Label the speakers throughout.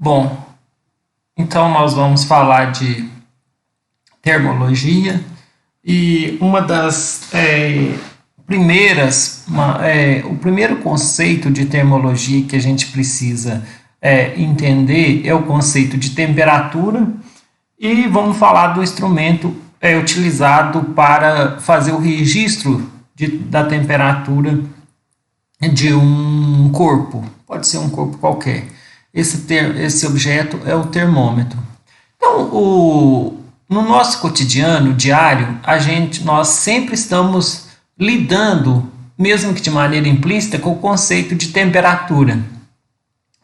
Speaker 1: Bom, então nós vamos falar de termologia e uma das o primeiro conceito de termologia que a gente precisa entender é o conceito de temperatura e vamos falar do instrumento utilizado para fazer o registro da temperatura de um corpo, pode ser um corpo qualquer. Esse objeto é o termômetro. Então, no nosso cotidiano diário, nós sempre estamos lidando, mesmo que de maneira implícita, com o conceito de temperatura.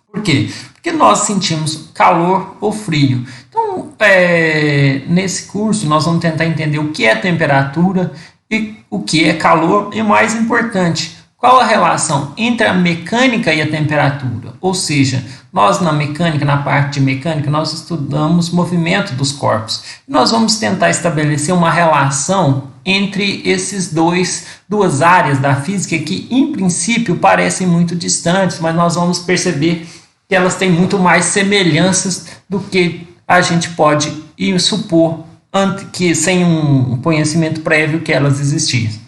Speaker 1: Por quê? Porque nós sentimos calor ou frio. Então, nesse curso, nós vamos tentar entender o que é temperatura e o que é calor e, mais importante, qual a relação entre a mecânica e a temperatura? Ou seja, nós na parte de mecânica, nós estudamos movimento dos corpos. Nós vamos tentar estabelecer uma relação entre duas áreas da física que, em princípio, parecem muito distantes, mas nós vamos perceber que elas têm muito mais semelhanças do que a gente pode supor que sem um conhecimento prévio que elas existissem.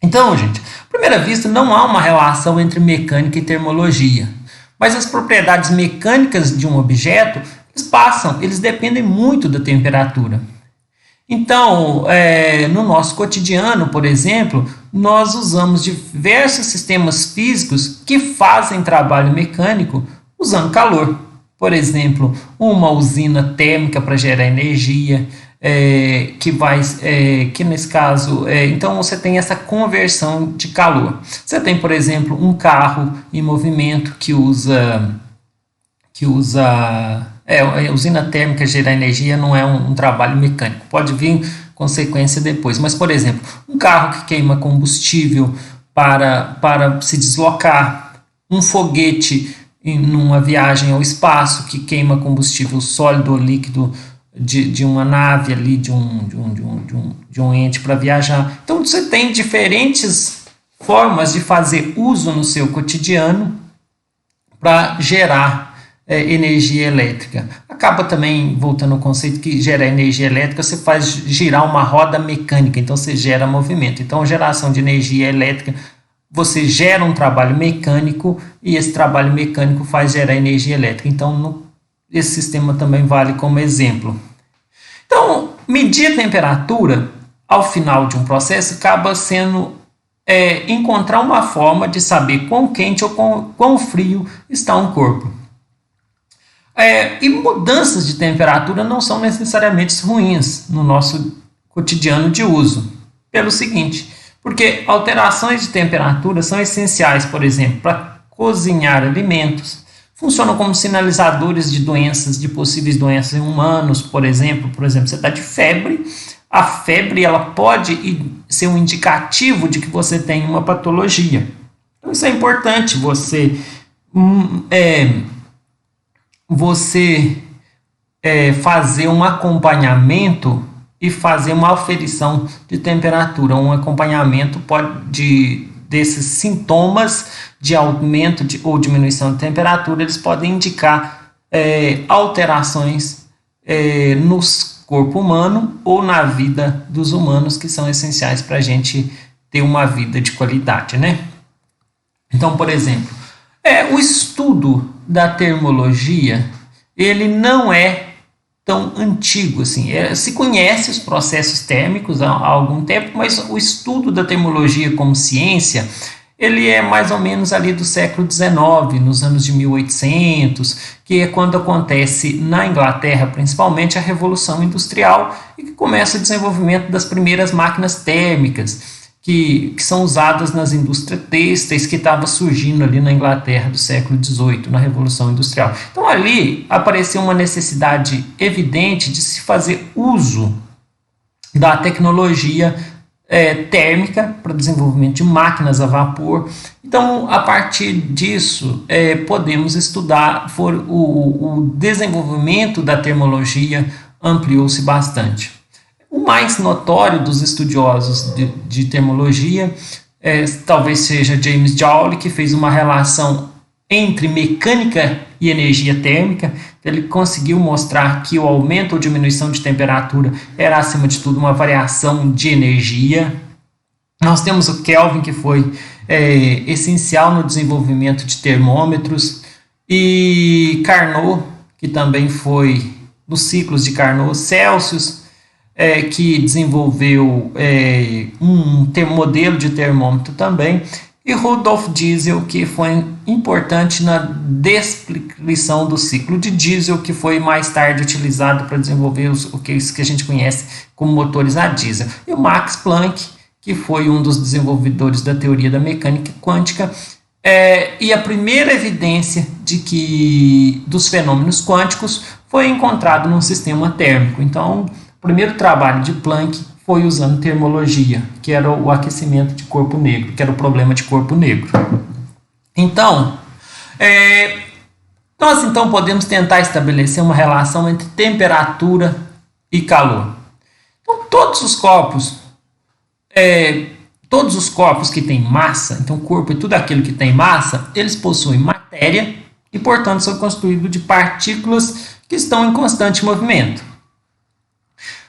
Speaker 1: Então, gente, à primeira vista, não há uma relação entre mecânica e termologia. Mas as propriedades mecânicas de um objeto, eles dependem muito da temperatura. Então, no nosso cotidiano, por exemplo, nós usamos diversos sistemas físicos que fazem trabalho mecânico usando calor. Por exemplo, uma usina térmica para gerar energia, que nesse caso, então você tem essa conversão de calor. Você tem, por exemplo, um carro em movimento que usa a usina térmica gerar energia não é um trabalho mecânico, pode vir consequência depois, mas, por exemplo, um carro que queima combustível para se deslocar, um foguete numa viagem ao espaço que queima combustível sólido ou líquido de uma nave ali, de um ente para viajar. Então você tem diferentes formas de fazer uso no seu cotidiano para gerar energia elétrica. Acaba também, voltando ao conceito que gerar energia elétrica, você faz girar uma roda mecânica, então você gera movimento. Então a geração de energia elétrica, você gera um trabalho mecânico e esse trabalho mecânico faz gerar energia elétrica. Então esse sistema também vale como exemplo. Então, medir a temperatura ao final de um processo acaba sendo encontrar uma forma de saber quão quente ou quão frio está um corpo. E mudanças de temperatura não são necessariamente ruins no nosso cotidiano de uso. Pelo seguinte, porque alterações de temperatura são essenciais, por exemplo, para cozinhar alimentos, funcionam como sinalizadores de doenças, de possíveis doenças em humanos, por exemplo, você está de febre, a febre ela pode ser um indicativo de que você tem uma patologia. Então isso é importante, você fazer um acompanhamento e fazer uma aferição de temperatura, um acompanhamento desses sintomas de aumento ou diminuição de temperatura, eles podem indicar alterações no corpo humano ou na vida dos humanos que são essenciais para a gente ter uma vida de qualidade, né? Então, por exemplo, o estudo da termologia, ele não é tão antigo assim. Se conhece os processos térmicos há algum tempo, mas o estudo da termologia como ciência, ele é mais ou menos ali do século XIX, nos anos de 1800, que é quando acontece na Inglaterra, principalmente, a Revolução Industrial e que começa o desenvolvimento das primeiras máquinas térmicas, que são usadas nas indústrias têxteis que estava surgindo ali na Inglaterra do século XVIII, na Revolução Industrial. Então ali apareceu uma necessidade evidente de se fazer uso da tecnologia térmica para o desenvolvimento de máquinas a vapor. Então, a partir disso, podemos estudar, o desenvolvimento da termologia ampliou-se bastante. O mais notório dos estudiosos de termologia talvez seja James Joule, que fez uma relação entre mecânica e energia térmica. Ele conseguiu mostrar que o aumento ou diminuição de temperatura era, acima de tudo, uma variação de energia. Nós temos o Kelvin, que foi essencial no desenvolvimento de termômetros, e Carnot, que também foi nos ciclos de Carnot, Celsius, que desenvolveu um modelo de termômetro também, e Rudolf Diesel, que foi importante na descrição do ciclo de Diesel, que foi mais tarde utilizado para desenvolver o que a gente conhece como motores a diesel. E o Max Planck, que foi um dos desenvolvedores da teoria da mecânica quântica, e a primeira evidência dos fenômenos quânticos foi encontrado num sistema térmico. Então, o primeiro trabalho de Planck foi usando termologia, que era o aquecimento de corpo negro, que era o problema de corpo negro. Então, nós então podemos tentar estabelecer uma relação entre temperatura e calor. Então, todos os corpos que têm massa, então o corpo e tudo aquilo que tem massa, eles possuem matéria e, portanto, são constituídos de partículas que estão em constante movimento.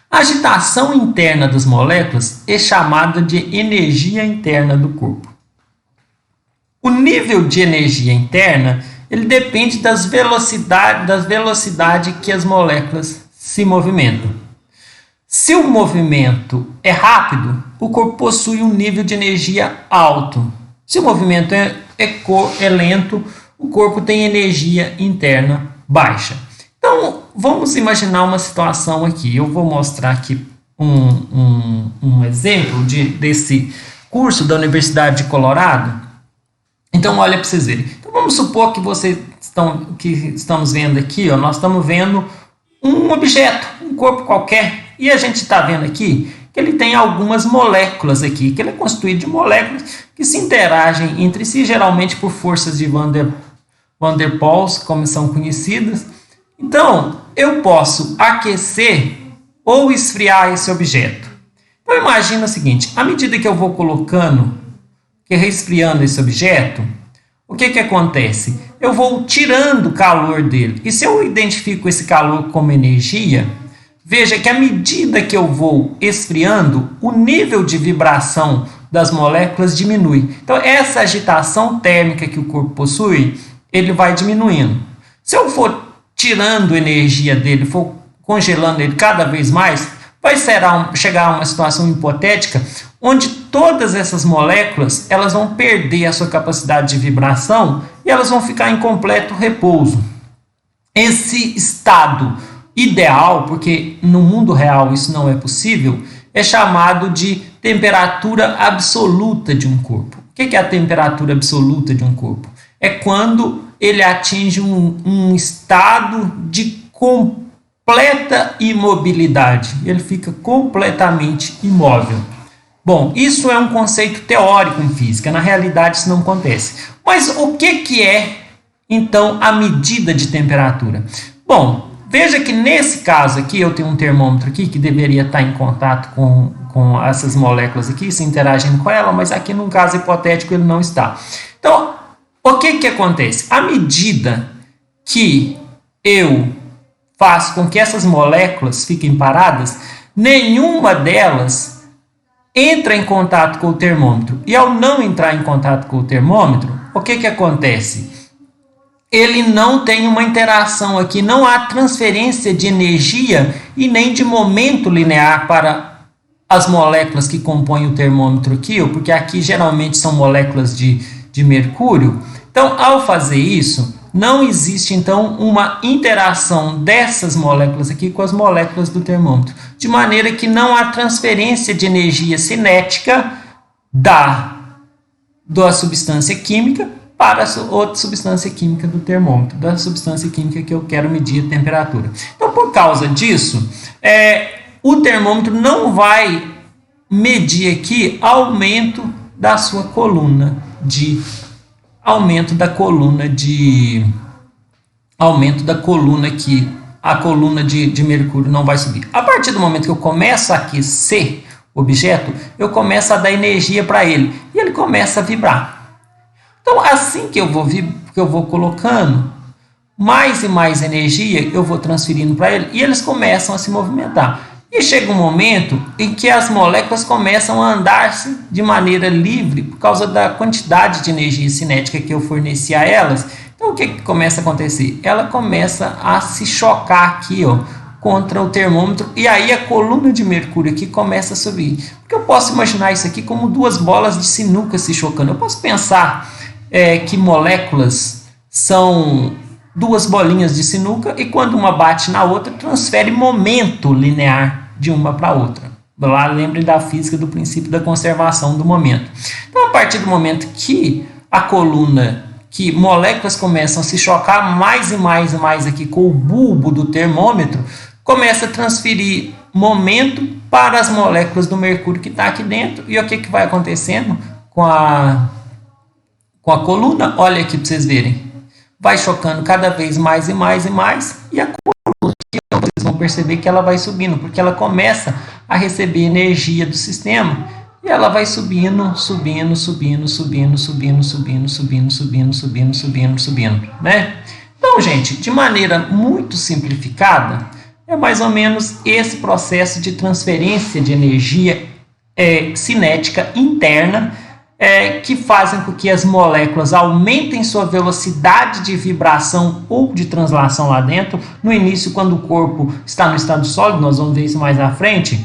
Speaker 1: A agitação interna das moléculas é chamada de energia interna do corpo. O nível de energia interna ele depende da velocidade que as moléculas se movimentam. Se o movimento é rápido, o corpo possui um nível de energia alto. Se o movimento é lento, o corpo tem energia interna baixa. Então, vamos imaginar uma situação aqui. Eu vou mostrar aqui um exemplo desse curso da Universidade de Colorado. Então, olha para vocês verem. Então, vamos supor que estamos vendo aqui, nós estamos vendo um objeto, um corpo qualquer, e a gente está vendo aqui que ele tem algumas moléculas aqui, que ele é constituído de moléculas que se interagem entre si, geralmente por forças de Van der Waals, como são conhecidas. Então, eu posso aquecer ou esfriar esse objeto. Então, imagina o seguinte, à medida que eu vou resfriando esse objeto, o que acontece? Eu vou tirando o calor dele. E se eu identifico esse calor como energia, veja que à medida que eu vou esfriando, o nível de vibração das moléculas diminui. Então, essa agitação térmica que o corpo possui, ele vai diminuindo. Se eu for tirando energia dele, for congelando ele cada vez mais, vai chegar a uma situação hipotética onde todas essas moléculas elas vão perder a sua capacidade de vibração e elas vão ficar em completo repouso. Esse estado ideal, porque no mundo real isso não é possível, é chamado de temperatura absoluta de um corpo. O que é a temperatura absoluta de um corpo? É quando ele atinge um estado de completa imobilidade. Ele fica completamente imóvel. Bom, isso é um conceito teórico em física. Na realidade, isso não acontece. Mas o que é, então, a medida de temperatura? Bom, veja que nesse caso aqui, eu tenho um termômetro aqui que deveria estar em contato com essas moléculas aqui, se interagindo com ela, mas aqui, num caso hipotético, ele não está. Então, o que acontece? À medida que eu faço com que essas moléculas fiquem paradas, nenhuma delas entra em contato com o termômetro. E ao não entrar em contato com o termômetro, o que acontece? Ele não tem uma interação aqui, não há transferência de energia e nem de momento linear para as moléculas que compõem o termômetro aqui, porque aqui geralmente são moléculas de mercúrio. Então, ao fazer isso, não existe, então, uma interação dessas moléculas aqui com as moléculas do termômetro, de maneira que não há transferência de energia cinética da substância química para a outra substância química do termômetro, da substância química que eu quero medir a temperatura. Então, por causa disso, o termômetro não vai medir aqui aumento da sua coluna de que a coluna de mercúrio não vai subir. A partir do momento que eu começo a aquecer o objeto, eu começo a dar energia para ele e ele começa a vibrar. Então, assim que que eu vou colocando, mais e mais energia eu vou transferindo para ele e eles começam a se movimentar. E chega um momento em que as moléculas começam a andar-se de maneira livre por causa da quantidade de energia cinética que eu forneci a elas. Então, o que começa a acontecer? Ela começa a se chocar aqui, ó, contra o termômetro, e aí a coluna de mercúrio aqui começa a subir. Porque eu posso imaginar isso aqui como duas bolas de sinuca se chocando. Eu posso pensar que moléculas são duas bolinhas de sinuca e quando uma bate na outra, transfere momento linear de uma para outra. Lá lembre da física do princípio da conservação do momento. Então, a partir do momento que a coluna, que moléculas começam a se chocar mais e mais e mais aqui com o bulbo do termômetro, começa a transferir momento para as moléculas do mercúrio que está aqui dentro. E o que vai acontecendo com a coluna? Olha aqui para vocês verem. Vai chocando cada vez mais e mais e mais, e a coluna, vocês vão perceber que ela vai subindo, porque ela começa a receber energia do sistema, e ela vai subindo, subindo, subindo, subindo, subindo, subindo, subindo, subindo, subindo, subindo, subindo, né? Então, gente, de maneira muito simplificada, é mais ou menos esse processo de transferência de energia cinética interna, que fazem com que as moléculas aumentem sua velocidade de vibração ou de translação lá dentro. No início, quando o corpo está no estado sólido, nós vamos ver isso mais à frente,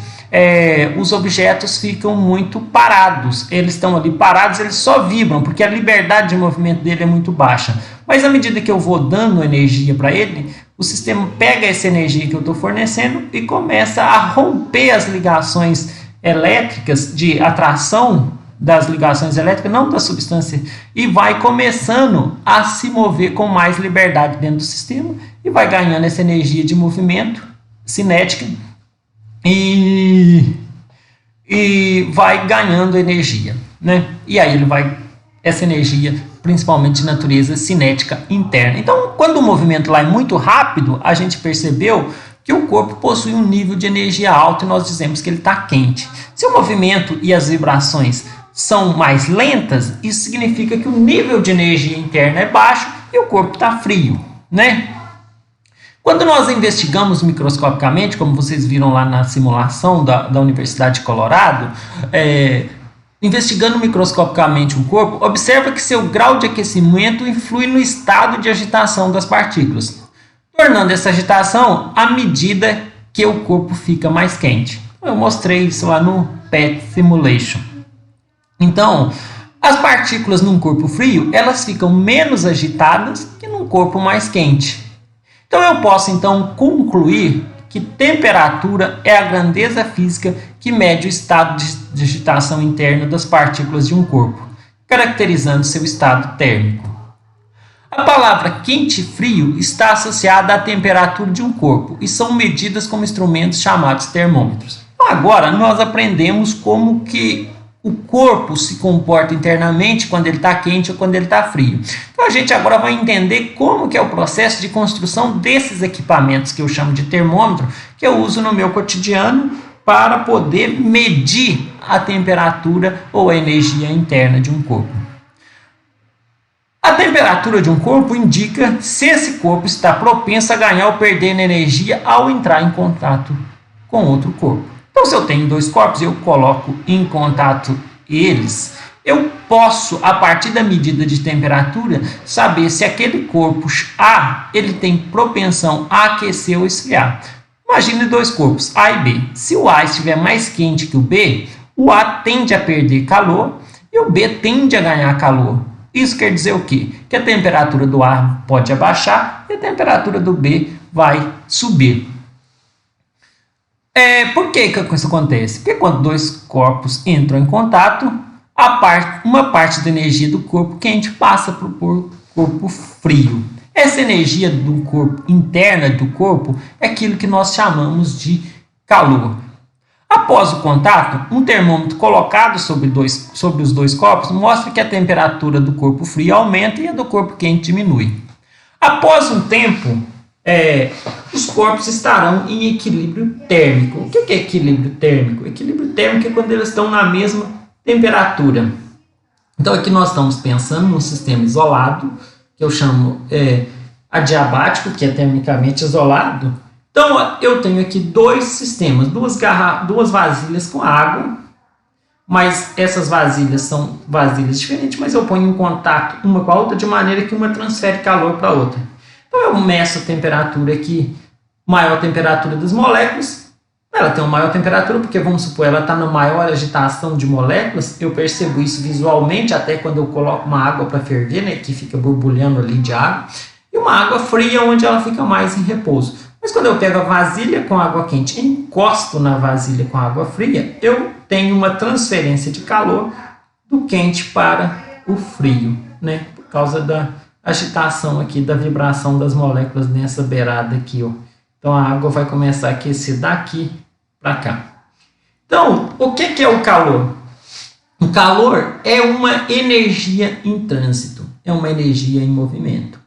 Speaker 1: os objetos ficam muito parados. Eles estão ali parados, eles só vibram, porque a liberdade de movimento dele é muito baixa. Mas à medida que eu vou dando energia para ele, o sistema pega essa energia que eu estou fornecendo e começa a romper as ligações elétricas de atração das ligações elétricas, não da substância, e vai começando a se mover com mais liberdade dentro do sistema e vai ganhando essa energia de movimento cinética e vai ganhando energia, né? E aí essa energia, principalmente de natureza cinética interna. Então, quando o movimento lá é muito rápido, a gente percebeu que o corpo possui um nível de energia alto e nós dizemos que ele está quente. Se o movimento e as vibrações são mais lentas, isso significa que o nível de energia interna é baixo e o corpo está frio, né? Quando nós investigamos microscopicamente, como vocês viram lá na simulação da Universidade de Colorado, investigando microscopicamente o corpo, observa que seu grau de aquecimento influi no estado de agitação das partículas, tornando essa agitação à medida que o corpo fica mais quente. Eu mostrei isso lá no PET Simulation. Então, as partículas num corpo frio, elas ficam menos agitadas que num corpo mais quente. Então, eu posso concluir que temperatura é a grandeza física que mede o estado de agitação interna das partículas de um corpo, caracterizando seu estado térmico. A palavra quente e frio está associada à temperatura de um corpo e são medidas com instrumentos chamados termômetros. Agora, nós aprendemos como que o corpo se comporta internamente quando ele está quente ou quando ele está frio. Então a gente agora vai entender como que é o processo de construção desses equipamentos que eu chamo de termômetro, que eu uso no meu cotidiano para poder medir a temperatura ou a energia interna de um corpo. A temperatura de um corpo indica se esse corpo está propenso a ganhar ou perder energia ao entrar em contato com outro corpo. Então, se eu tenho dois corpos e eu coloco em contato eles, eu posso, a partir da medida de temperatura, saber se aquele corpo A ele tem propensão a aquecer ou esfriar. Imagine dois corpos, A e B. Se o A estiver mais quente que o B, o A tende a perder calor e o B tende a ganhar calor. Isso quer dizer o quê? Que a temperatura do A pode abaixar e a temperatura do B vai subir. Por que isso acontece? Porque quando dois corpos entram em contato, uma parte da energia do corpo quente passa para o corpo frio. Essa energia do corpo interna do corpo é aquilo que nós chamamos de calor. Após o contato, um termômetro colocado sobre os dois corpos mostra que a temperatura do corpo frio aumenta e a do corpo quente diminui. Após um tempo, os corpos estarão em equilíbrio térmico. O que é equilíbrio térmico? Equilíbrio térmico é quando eles estão na mesma temperatura. Então aqui nós estamos pensando num sistema isolado, que eu chamo adiabático, que é termicamente isolado. Então, eu tenho aqui dois sistemas, duas vasilhas com água, mas essas vasilhas são vasilhas diferentes, mas eu ponho em contato uma com a outra de maneira que uma transfere calor para a outra. Então, eu meço a temperatura aqui, maior temperatura das moléculas. Ela tem uma maior temperatura porque, vamos supor, ela está na maior agitação de moléculas. Eu percebo isso visualmente até quando eu coloco uma água para ferver, né, que fica borbulhando ali de água. E uma água fria onde ela fica mais em repouso. Mas quando eu pego a vasilha com água quente e encosto na vasilha com água fria, eu tenho uma transferência de calor do quente para o frio, né? Por causa da agitação aqui, da vibração das moléculas nessa beirada aqui, ó. Então a água vai começar a aquecer daqui para cá. Então, o que é o calor? O calor é uma energia em trânsito, é uma energia em movimento.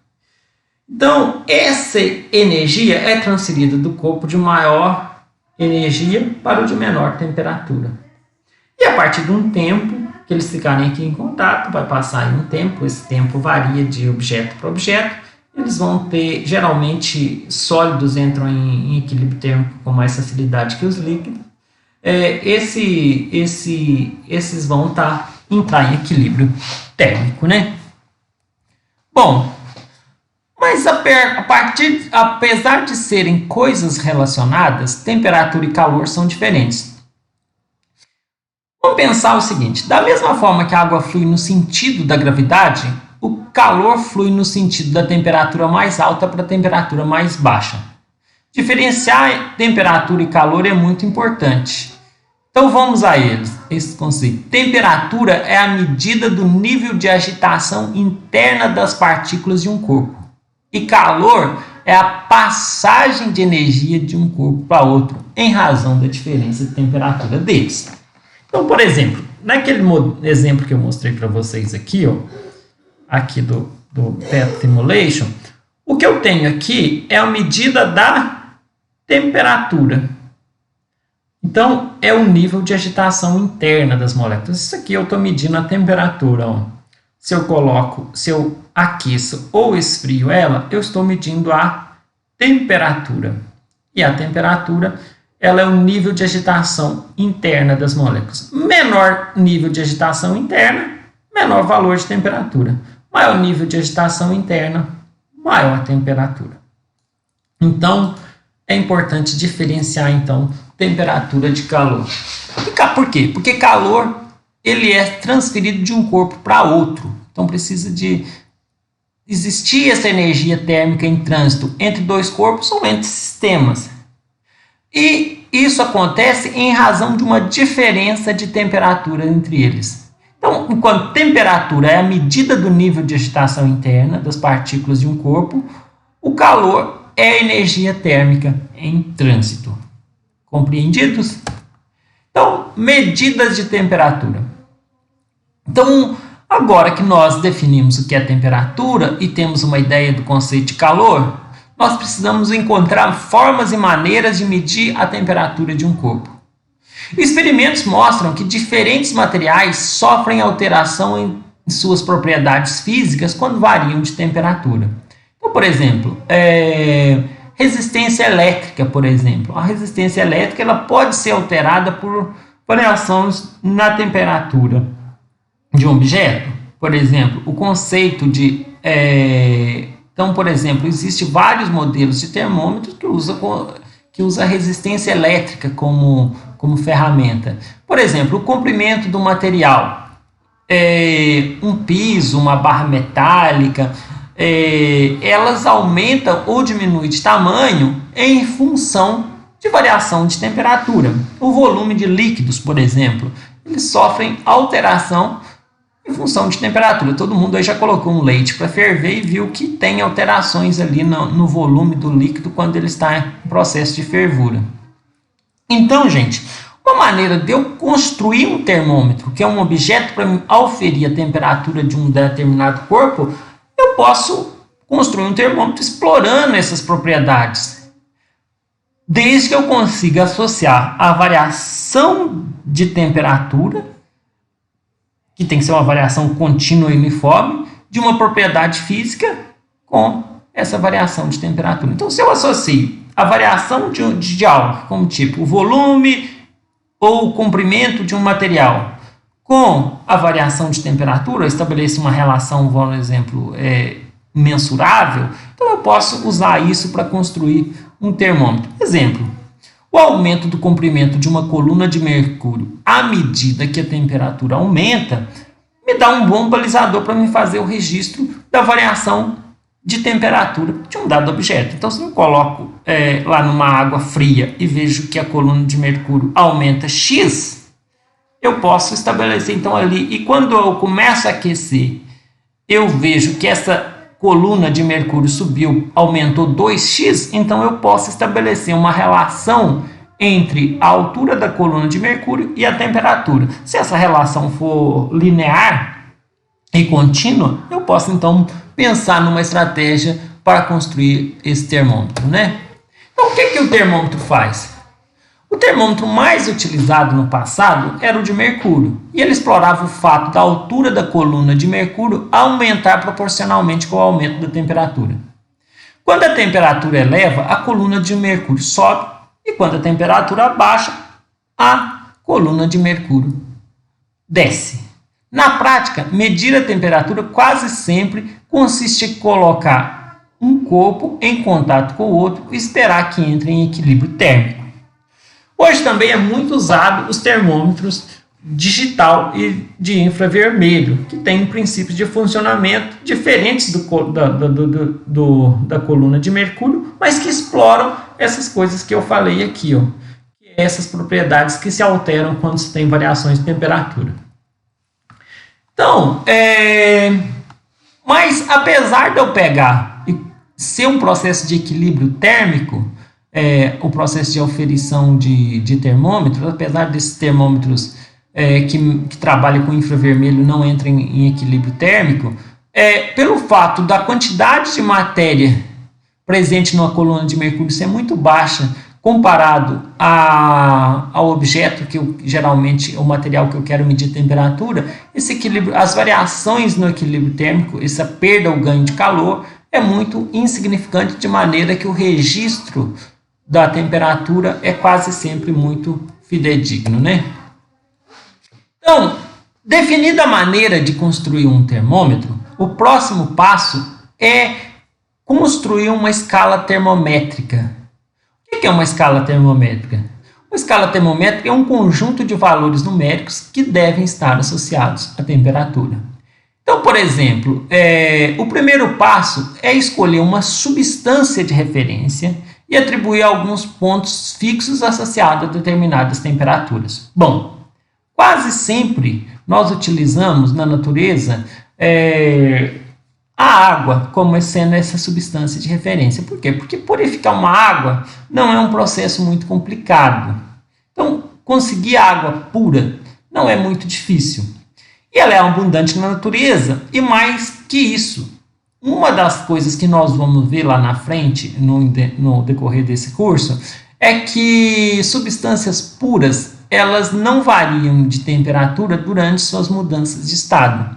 Speaker 1: Então, essa energia é transferida do corpo de maior energia para o de menor temperatura. E a partir de um tempo que eles ficarem aqui em contato, vai passar em um tempo, esse tempo varia de objeto para objeto, eles vão ter, geralmente, sólidos entram em equilíbrio térmico com mais facilidade que os líquidos. Esses vão entrar em equilíbrio térmico, né? Bom, mas apesar de serem coisas relacionadas, temperatura e calor são diferentes. Vamos pensar o seguinte, da mesma forma que a água flui no sentido da gravidade, o calor flui no sentido da temperatura mais alta para a temperatura mais baixa. Diferenciar temperatura e calor é muito importante. Então vamos a esse conceito. Temperatura é a medida do nível de agitação interna das partículas de um corpo. E calor é a passagem de energia de um corpo para outro, em razão da diferença de temperatura deles. Então, por exemplo, naquele exemplo que eu mostrei para vocês aqui, ó, aqui do PET Simulation, o que eu tenho aqui é a medida da temperatura. Então, é o nível de agitação interna das moléculas. Isso aqui eu estou medindo a temperatura, ó. Se eu aqueço ou esfrio ela, eu estou medindo a temperatura. E a temperatura, ela é o nível de agitação interna das moléculas. Menor nível de agitação interna, menor valor de temperatura. Maior nível de agitação interna, maior temperatura. Então, é importante diferenciar, então, temperatura de calor. Por quê? Porque calor ele é transferido de um corpo para outro. Então, precisa de existir essa energia térmica em trânsito entre dois corpos ou entre sistemas. E isso acontece em razão de uma diferença de temperatura entre eles. Então, enquanto temperatura é a medida do nível de agitação interna das partículas de um corpo, o calor é a energia térmica em trânsito. Compreendidos? Então, medidas de temperatura. Então, agora que nós definimos o que é temperatura e temos uma ideia do conceito de calor, nós precisamos encontrar formas e maneiras de medir a temperatura de um corpo. Experimentos mostram que diferentes materiais sofrem alteração em suas propriedades físicas quando variam de temperatura. Então, por exemplo, resistência elétrica, por exemplo. A resistência elétrica ela pode ser alterada por variações na temperatura de um objeto. Por exemplo, o conceito de... Então, por exemplo, existem vários modelos de termômetros que usa resistência elétrica como ferramenta. Por exemplo, o comprimento do material. Um piso, uma barra metálica, elas aumentam ou diminuem de tamanho em função de variação de temperatura. O volume de líquidos, por exemplo, eles sofrem alteração em função de temperatura. Todo mundo aí já colocou um leite para ferver e viu que tem alterações ali no volume do líquido quando ele está em processo de fervura. Então, gente, uma maneira de eu construir um termômetro, que é um objeto para auferir a temperatura de um determinado corpo, eu posso construir um termômetro explorando essas propriedades. Desde que eu consiga associar a variação de temperatura, que tem que ser uma variação contínua e uniforme, de uma propriedade física com essa variação de temperatura. Então, se eu associo a variação de algo, como tipo o volume ou o comprimento de um material, com a variação de temperatura, eu estabeleço uma relação, por exemplo, mensurável, então eu posso usar isso para construir um termômetro. Exemplo, o aumento do comprimento de uma coluna de mercúrio à medida que a temperatura aumenta me dá um bom balizador para me fazer o registro da variação de temperatura de um dado objeto. Então, se eu coloco lá numa água fria e vejo que a coluna de mercúrio aumenta X, eu posso estabelecer então ali, e quando eu começo a aquecer, eu vejo que essa coluna de mercúrio subiu, aumentou 2x, então eu posso estabelecer uma relação entre a altura da coluna de mercúrio e a temperatura. Se essa relação for linear e contínua, eu posso então pensar numa estratégia para construir esse termômetro, né? Então, o que o termômetro faz? O termômetro mais utilizado no passado era o de mercúrio, e ele explorava o fato da altura da coluna de mercúrio aumentar proporcionalmente com o aumento da temperatura. Quando a temperatura eleva, a coluna de mercúrio sobe, e quando a temperatura baixa, a coluna de mercúrio desce. Na prática, medir a temperatura quase sempre consiste em colocar um corpo em contato com o outro e esperar que entre em equilíbrio térmico. Hoje também é muito usado os termômetros digital e de infravermelho, que têm princípios de funcionamento diferentes da coluna de mercúrio, mas que exploram essas coisas que eu falei aqui, essas propriedades que se alteram quando se tem variações de temperatura. Então, mas apesar de eu pegar e ser um processo de equilíbrio térmico, o processo de auferição de termômetros, apesar desses termômetros que trabalham com infravermelho não entrem em equilíbrio térmico, pelo fato da quantidade de matéria presente numa coluna de mercúrio ser muito baixa comparado ao objeto geralmente o material que eu quero medir temperatura, esse equilíbrio, as variações no equilíbrio térmico, essa perda ou ganho de calor é muito insignificante, de maneira que o registro da temperatura é quase sempre muito fidedigno, né? Então, definida a maneira de construir um termômetro, o próximo passo é construir uma escala termométrica. O que é uma escala termométrica? Uma escala termométrica é um conjunto de valores numéricos que devem estar associados à temperatura. Então, por exemplo, o primeiro passo é escolher uma substância de referência e atribuir alguns pontos fixos associados a determinadas temperaturas. Bom, quase sempre nós utilizamos na natureza a água como sendo essa substância de referência. Por quê? Porque purificar uma água não é um processo muito complicado. Então, conseguir água pura não é muito difícil. E ela é abundante na natureza, e mais que isso, uma das coisas que nós vamos ver lá na frente, no decorrer desse curso, é que substâncias puras, elas não variam de temperatura durante suas mudanças de estado.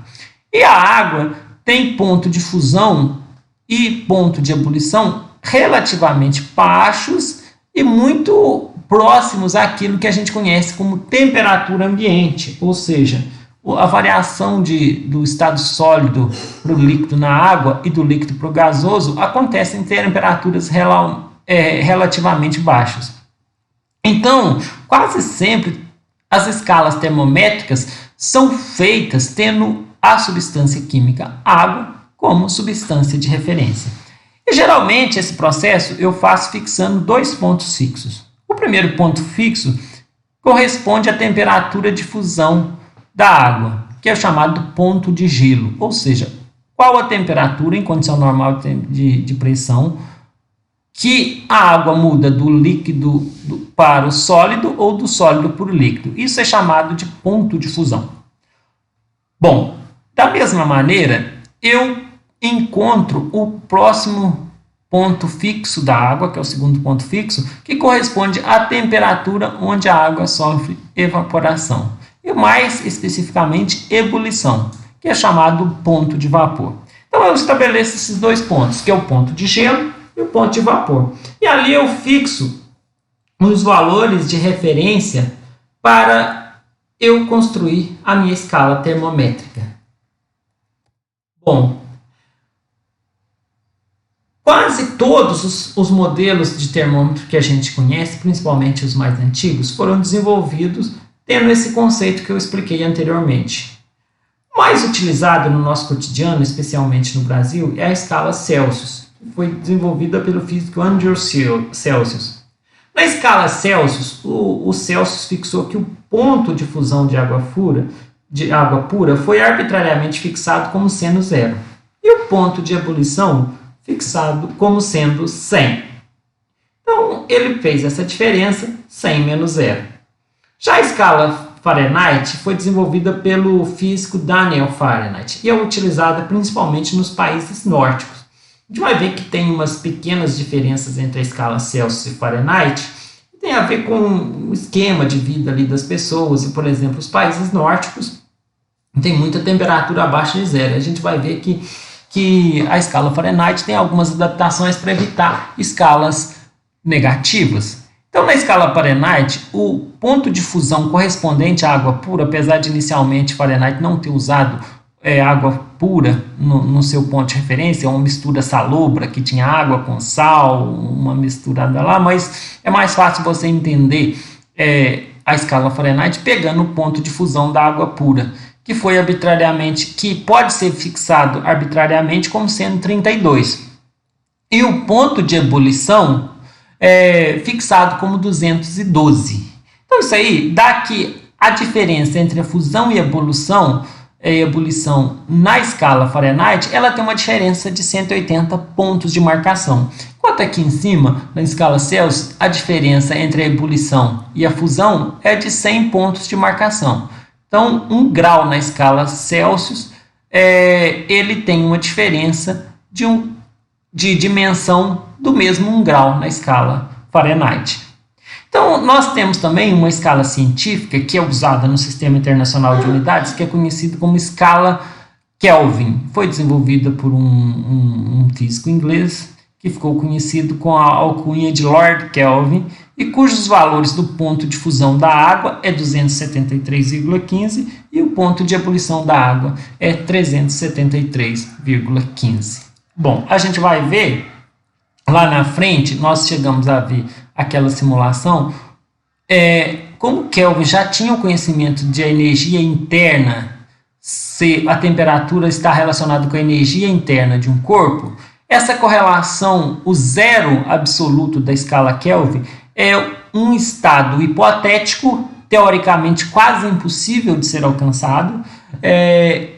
Speaker 1: E a água tem ponto de fusão e ponto de ebulição relativamente baixos e muito próximos àquilo que a gente conhece como temperatura ambiente, ou seja, a variação do estado sólido para o líquido na água e do líquido para o gasoso acontece em temperaturas relativamente baixas. Então, quase sempre as escalas termométricas são feitas tendo a substância química água como substância de referência. E geralmente esse processo eu faço fixando 2 pontos fixos. O primeiro ponto fixo corresponde à temperatura de fusão da água, que é chamado ponto de gelo, ou seja, qual a temperatura em condição normal de pressão que a água muda do líquido para o sólido ou do sólido para o líquido. Isso é chamado de ponto de fusão. Bom, da mesma maneira, eu encontro o próximo ponto fixo da água, que é o segundo ponto fixo, que corresponde à temperatura onde a água sofre evaporação. E mais especificamente, ebulição, que é chamado ponto de vapor. Então eu estabeleço esses dois pontos, que é o ponto de gelo e o ponto de vapor. E ali eu fixo os valores de referência para eu construir a minha escala termométrica. Bom, quase todos os modelos de termômetro que a gente conhece, principalmente os mais antigos, foram desenvolvidos tendo esse conceito que eu expliquei anteriormente. O mais utilizado no nosso cotidiano, especialmente no Brasil, é a escala Celsius, que foi desenvolvida pelo físico Andrew Celsius. Na escala Celsius, o Celsius fixou que o ponto de fusão de água pura foi arbitrariamente fixado como sendo 0 e o ponto de ebulição fixado como sendo 100. Então, ele fez essa diferença, 100 menos 0. Já a escala Fahrenheit foi desenvolvida pelo físico Daniel Fahrenheit e é utilizada principalmente nos países nórdicos. A gente vai ver que tem umas pequenas diferenças entre a escala Celsius e Fahrenheit, que tem a ver com o esquema de vida ali das pessoas. E, por exemplo, os países nórdicos têm muita temperatura abaixo de 0. A gente vai ver que a escala Fahrenheit tem algumas adaptações para evitar escalas negativas. Então, na escala Fahrenheit, o ponto de fusão correspondente à água pura, apesar de inicialmente Fahrenheit não ter usado água pura no seu ponto de referência, uma mistura salobra que tinha água com sal, uma misturada lá, mas é mais fácil você entender a escala Fahrenheit pegando o ponto de fusão da água pura, que foi que pode ser fixado arbitrariamente como sendo 32. E o ponto de ebulição é fixado como 212. Então isso aí dá que a diferença entre a fusão e a ebulição na escala Fahrenheit, ela tem uma diferença de 180 pontos de marcação. Enquanto aqui em cima, na escala Celsius, a diferença entre a ebulição e a fusão é de 100 pontos de marcação. Então, 1 grau na escala Celsius, ele tem uma diferença de dimensão do mesmo 1 grau na escala Fahrenheit. Então, nós temos também uma escala científica que é usada no Sistema Internacional de Unidades, que é conhecida como escala Kelvin. Foi desenvolvida por um físico inglês que ficou conhecido com a alcunha de Lord Kelvin e cujos valores do ponto de fusão da água é 273,15 e o ponto de ebulição da água é 373,15. Bom, a gente vai ver lá na frente, nós chegamos a ver aquela simulação, como Kelvin já tinha o conhecimento de a energia interna, se a temperatura está relacionada com a energia interna de um corpo, essa correlação, o zero absoluto da escala Kelvin, é um estado hipotético, teoricamente quase impossível de ser alcançado,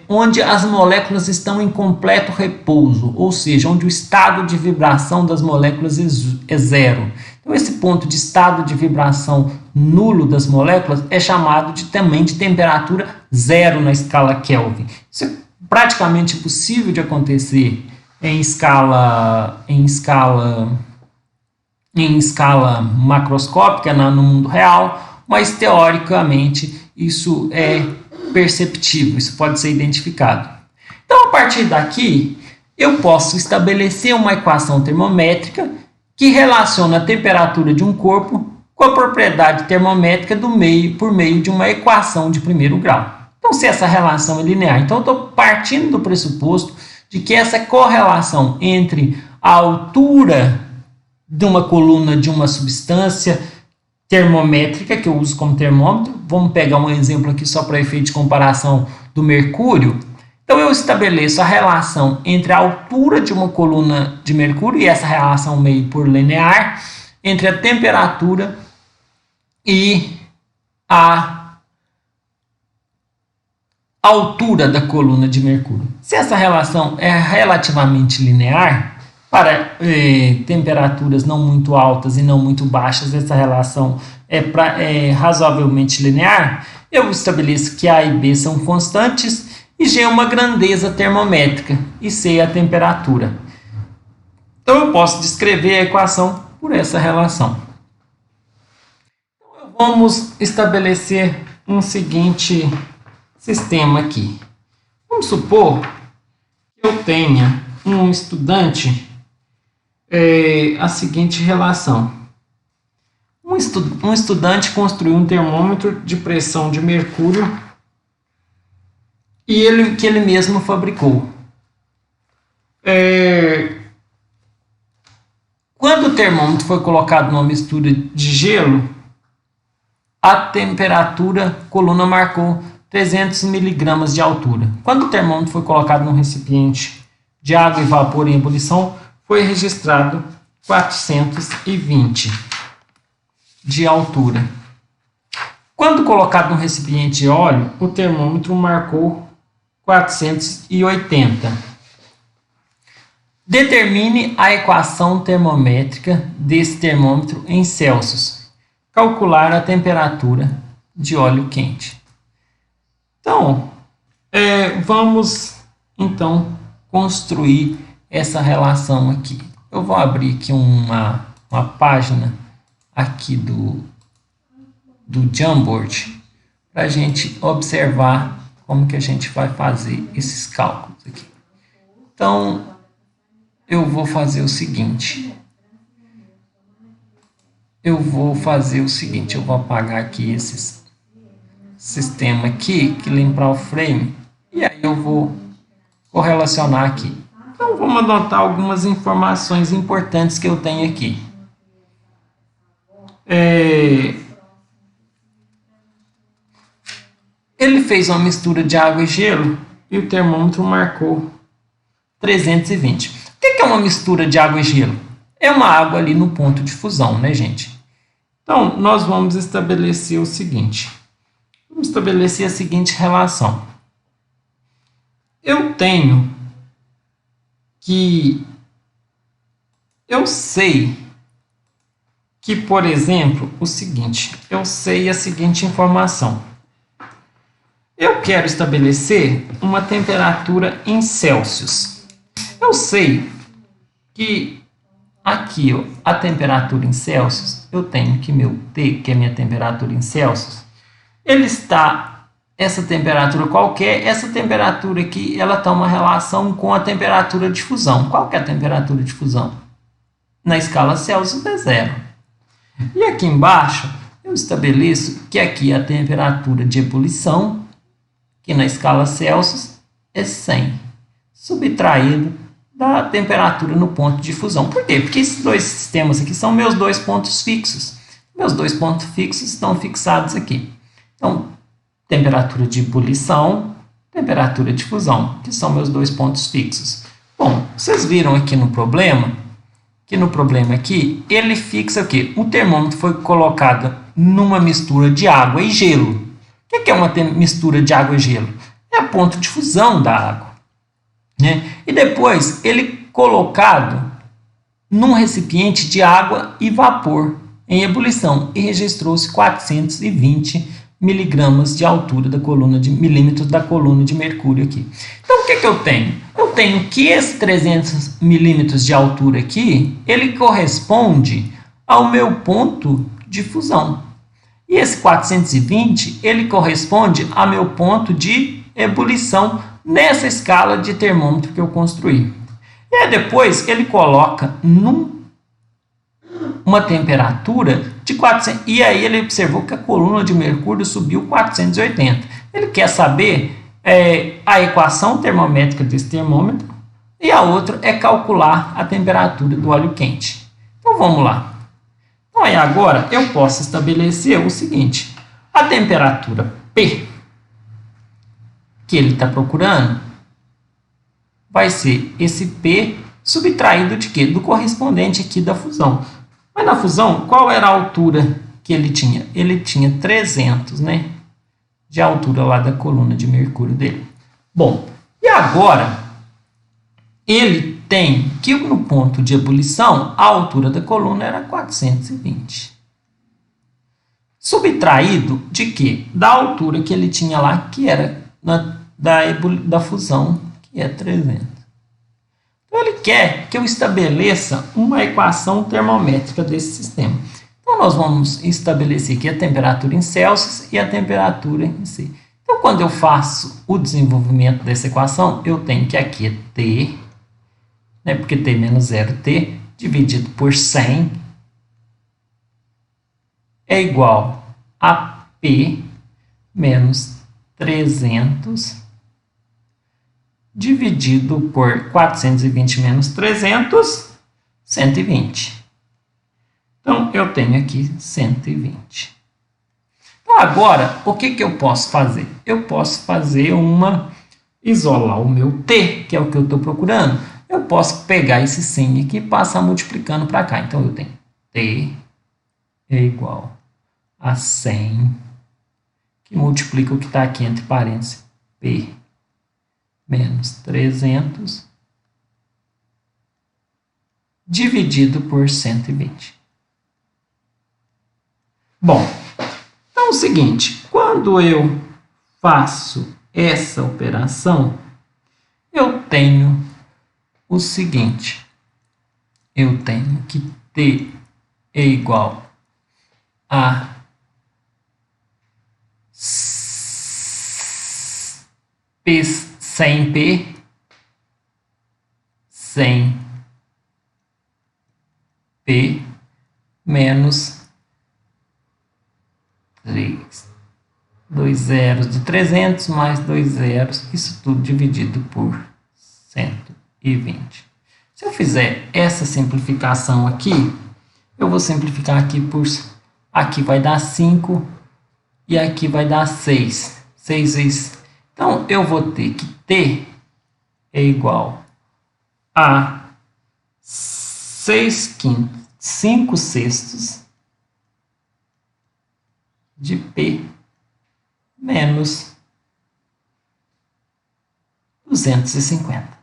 Speaker 1: onde as moléculas estão em completo repouso, ou seja, onde o estado de vibração das moléculas é zero. Então, esse ponto de estado de vibração nulo das moléculas é chamado também de temperatura zero na escala Kelvin. Isso é praticamente impossível de acontecer em escala macroscópica no mundo real, mas teoricamente isso é perceptível, isso pode ser identificado. Então, a partir daqui, eu posso estabelecer uma equação termométrica que relaciona a temperatura de um corpo com a propriedade termométrica por meio de uma equação de primeiro grau. Então, se essa relação é linear, então eu estou partindo do pressuposto de que essa correlação entre a altura de uma coluna de uma substância termométrica, que eu uso como termômetro, vamos pegar um exemplo aqui só para efeito de comparação do mercúrio. Então, eu estabeleço a relação entre a altura de uma coluna de mercúrio, e essa relação meio por linear, entre a temperatura e a altura da coluna de mercúrio. Se essa relação é relativamente linear, para temperaturas não muito altas e não muito baixas, essa relação é razoavelmente linear, eu estabeleço que A e B são constantes e G é uma grandeza termométrica e C é a temperatura. Então, eu posso descrever a equação por essa relação. Então, vamos estabelecer um seguinte sistema aqui. Vamos supor que eu tenha um estudante a seguinte relação. Um estudante construiu um termômetro de pressão de mercúrio e que ele mesmo fabricou. Quando o termômetro foi colocado numa mistura de gelo, a temperatura coluna marcou 300 miligramas de altura. Quando o termômetro foi colocado num recipiente de água e vapor em ebulição, foi registrado 420 de altura. Quando colocado num recipiente de óleo, o termômetro marcou 480. Determine a equação termométrica desse termômetro em Celsius. Calcular a temperatura de óleo quente. Então, vamos então construir essa relação aqui. Eu vou abrir aqui uma página aqui do Jamboard para a gente observar como que a gente vai fazer esses cálculos aqui. Então, eu vou fazer o seguinte. Eu vou apagar aqui esse sistema aqui, que limpar o frame, e aí eu vou correlacionar aqui. Então, vamos anotar algumas informações importantes que eu tenho aqui. Ele fez uma mistura de água e gelo e o termômetro marcou 320. O que é uma mistura de água e gelo? É uma água ali no ponto de fusão, né, gente? Então, nós vamos estabelecer o seguinte. Vamos estabelecer a seguinte relação. Eu sei que, por exemplo, eu sei a seguinte informação. Eu quero estabelecer uma temperatura em Celsius. Eu sei que aqui, ó, a temperatura em Celsius, eu tenho que meu T, que é minha temperatura em Celsius, essa temperatura qualquer, essa temperatura aqui, ela está uma relação com a temperatura de fusão. Qual que é a temperatura de fusão? Na escala Celsius é 0. E aqui embaixo, eu estabeleço que aqui a temperatura de ebulição, que na escala Celsius é 100, subtraído da temperatura no ponto de fusão. Por quê? Porque esses dois sistemas aqui são meus dois pontos fixos. Meus dois pontos fixos estão fixados aqui. Então, temperatura de ebulição, temperatura de fusão, que são meus dois pontos fixos. Bom, vocês viram aqui no problema, aqui, ele fixa o quê? O termômetro foi colocado numa mistura de água e gelo. O que é uma mistura de água e gelo? É o ponto de fusão da água, né? E depois ele colocado num recipiente de água e vapor em ebulição e registrou-se 420 miligramas de altura da coluna de milímetros da coluna de mercúrio aqui. Então, o que eu tenho? Eu tenho que esse 300 milímetros de altura aqui, ele corresponde ao meu ponto de fusão. E esse 420, ele corresponde ao meu ponto de ebulição nessa escala de termômetro que eu construí. E aí depois ele coloca uma temperatura de 400, e aí ele observou que a coluna de mercúrio subiu 480. Ele quer saber a equação termométrica desse termômetro, e a outra é calcular a temperatura do óleo quente. Então vamos lá. Então aí agora eu posso estabelecer o seguinte: a temperatura P que ele está procurando vai ser esse P subtraído de quê? Do correspondente aqui da fusão. Mas na fusão, qual era a altura que ele tinha? Ele tinha 300, né? De altura lá da coluna de mercúrio dele. Bom, e agora ele tem que no ponto de ebulição, a altura da coluna era 420. Subtraído de quê? Da altura que ele tinha lá, que era da fusão, que é 300. Então, ele quer que eu estabeleça uma equação termométrica desse sistema. Então, nós vamos estabelecer aqui a temperatura em Celsius e a temperatura em C. Então, quando eu faço o desenvolvimento dessa equação, eu tenho que aqui é t, né, porque t menos 0t, dividido por 100, é igual a p menos 300, dividido por 420 menos 300, 120. Então, eu tenho aqui 120. Então, agora, o que eu posso fazer? Eu posso fazer isolar o meu t, que é o que eu estou procurando. Eu posso pegar esse 100 aqui e passar multiplicando para cá. Então, eu tenho t é igual a 100, que multiplica o que está aqui entre parênteses, p menos 300, dividido por 120. Bom, então é o seguinte, quando eu faço essa operação, eu tenho o seguinte, eu tenho que t é igual a 100p, 100p menos 2 zeros de 300 mais 2 zeros, isso tudo dividido por 120. Se eu fizer essa simplificação aqui, eu vou simplificar aqui por... Aqui vai dar 5 e aqui vai dar 6. 6 vezes... Então, eu vou ter que t é igual a 5 sextos de p menos 250.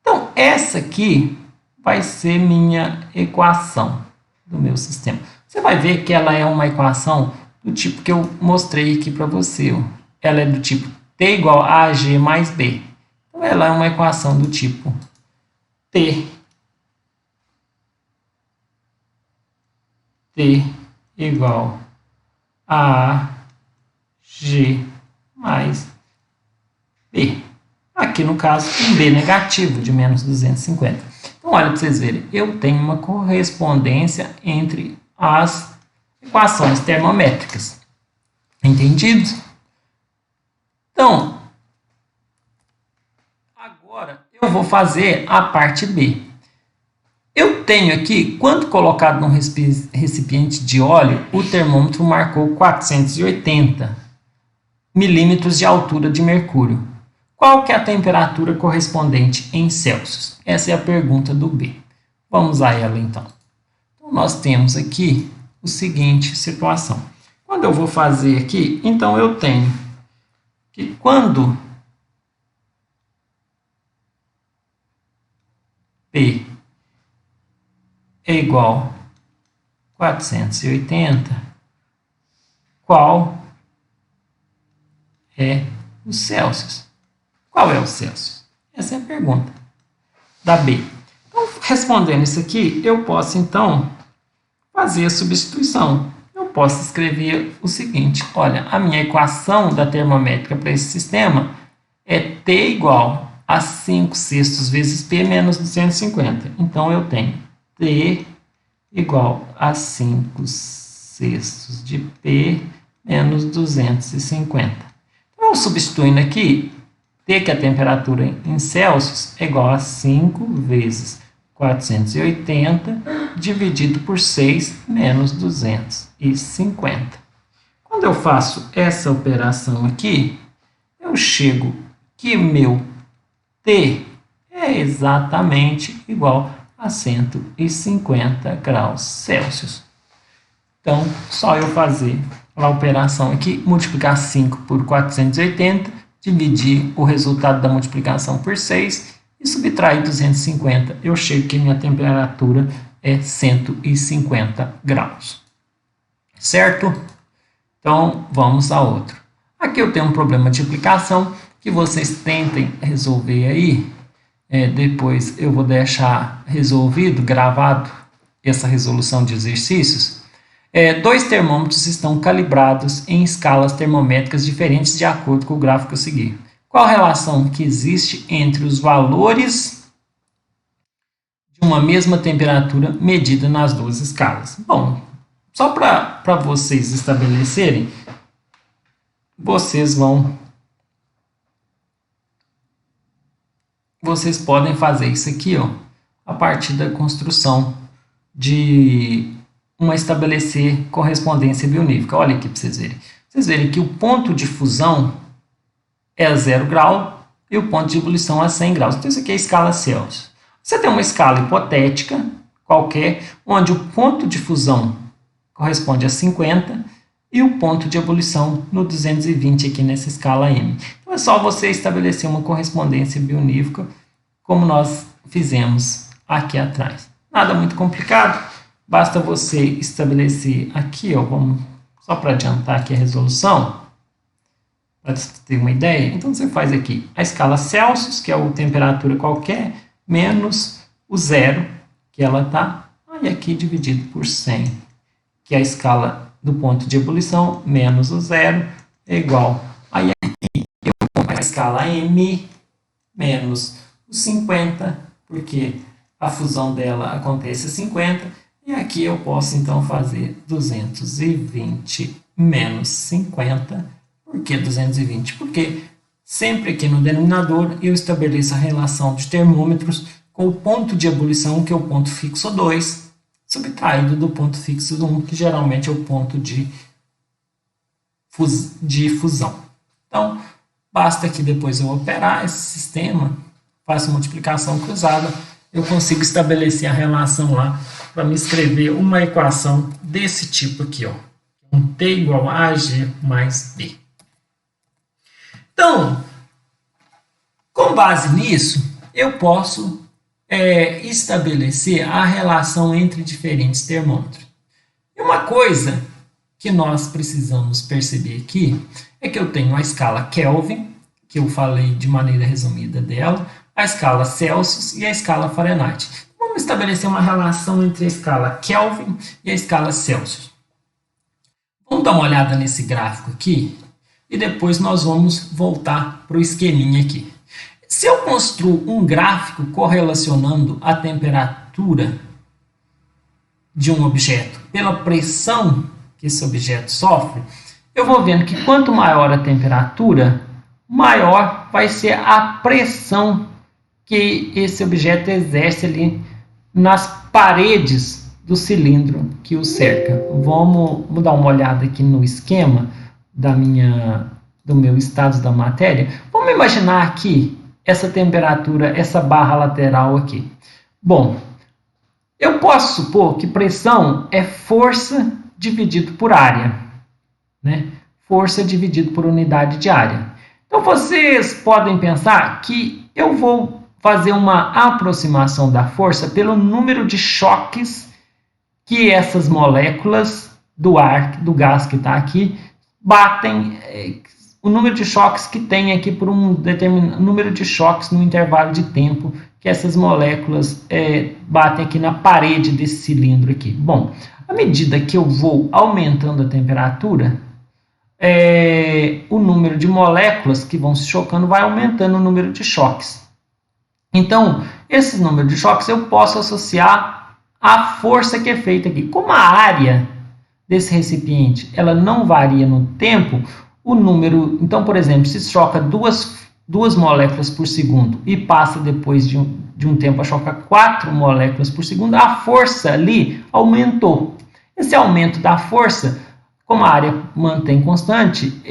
Speaker 1: Então, essa aqui vai ser minha equação do meu sistema. Você vai ver que ela é uma equação do tipo que eu mostrei aqui para você. Ela é do tipo t igual a ag mais b. Então, ela é uma equação do tipo t igual a g mais b. Aqui, no caso, um b negativo de menos 250. Então, olha para vocês verem, eu tenho uma correspondência entre as equações termométricas. Entendido? Então, agora eu vou fazer a parte B. Eu tenho aqui, quando colocado num recipiente de óleo, o termômetro marcou 480 milímetros de altura de mercúrio. Qual que é a temperatura correspondente em Celsius? Essa é a pergunta do B. Vamos a ela, então. Então, nós temos aqui o seguinte situação. Quando eu vou fazer aqui, então eu tenho que quando P é igual a 480, qual é o Celsius? Qual é o Celsius? Essa é a pergunta da B. Então, respondendo isso aqui, eu posso, então, fazer a substituição. Eu posso escrever o seguinte, olha, a minha equação da termométrica para esse sistema é T igual a 5 sextos vezes P menos 250. Então, eu tenho T igual a 5 sextos de P menos 250. Então, substituindo aqui, T, que é a temperatura em Celsius, é igual a 5 vezes 480 dividido por 6 menos 250. Quando eu faço essa operação aqui, eu chego que meu T é exatamente igual a 150 graus Celsius. Então, só eu fazer a operação aqui, multiplicar 5 por 480, dividir o resultado da multiplicação por 6 e subtrair 250. Eu chego que minha temperatura é 150 graus. Certo? Então, vamos a outro. Aqui eu tenho um problema de aplicação que vocês tentem resolver aí. Depois eu vou deixar resolvido, gravado, essa resolução de exercícios. Dois termômetros estão calibrados em escalas termométricas diferentes de acordo com o gráfico a seguir. Qual a relação que existe entre os valores de uma mesma temperatura medida nas duas escalas? Bom, só para vocês estabelecerem, vocês podem fazer isso aqui, ó, a partir da construção de estabelecer correspondência bionívoca. Olha aqui para vocês verem. Vocês verem que o ponto de fusão é a 0 grau e o ponto de ebulição a 100 graus. Então, isso aqui é a escala Celsius. Você tem uma escala hipotética qualquer, onde o ponto de fusão corresponde a 50 e o ponto de ebulição no 220 aqui nessa escala M. Então, é só você estabelecer uma correspondência bionívoca, como nós fizemos aqui atrás. Nada muito complicado, basta você estabelecer aqui, ó, só para adiantar aqui a resolução, para você ter uma ideia. Então, você faz aqui a escala Celsius, que é a temperatura qualquer, menos o zero, que ela está, e aqui dividido por 100, que é a escala do ponto de ebulição, menos o zero, é igual. Aí aqui eu vou a escala M, menos o 50, porque a fusão dela acontece a 50, e aqui eu posso então fazer 220 menos 50. Por que 220? Porque sempre aqui no denominador eu estabeleço a relação de termômetros com o ponto de ebulição, que é o ponto fixo 2, subtraído do ponto fixo 1, que geralmente é o ponto de fusão. Então, basta que depois eu operar esse sistema, faço multiplicação cruzada, eu consigo estabelecer a relação lá para me escrever uma equação desse tipo aqui, ó. T igual a AG mais B. Então, com base nisso, eu posso estabelecer a relação entre diferentes termômetros. E uma coisa que nós precisamos perceber aqui é que eu tenho a escala Kelvin, que eu falei de maneira resumida dela, a escala Celsius e a escala Fahrenheit. Vamos estabelecer uma relação entre a escala Kelvin e a escala Celsius. Vamos dar uma olhada nesse gráfico aqui e depois nós vamos voltar para o esqueminha aqui. Se eu construo um gráfico correlacionando a temperatura de um objeto pela pressão que esse objeto sofre, eu vou vendo que quanto maior a temperatura, maior vai ser a pressão que esse objeto exerce ali nas paredes do cilindro que o cerca. Vamos dar uma olhada aqui no esquema do meu estado da matéria. Vamos imaginar aqui essa temperatura, essa barra lateral aqui. Bom, eu posso supor que pressão é força dividido por área, né? Força dividido por unidade de área. Então, vocês podem pensar que eu vou fazer uma aproximação da força pelo número de choques que essas moléculas do ar, do gás que está aqui, batem, o número de choques que tem aqui por um determinado número de choques no intervalo de tempo que essas moléculas batem aqui na parede desse cilindro aqui. Bom, à medida que eu vou aumentando a temperatura, o número de moléculas que vão se chocando vai aumentando o número de choques. Então, esse número de choques eu posso associar à força que é feita aqui. Como a área desse recipiente ela não varia no tempo, o número... Então, por exemplo, se choca duas moléculas por segundo e passa depois de um tempo a chocar 4 moléculas por segundo, a força ali aumentou. Esse aumento da força, como a área mantém constante,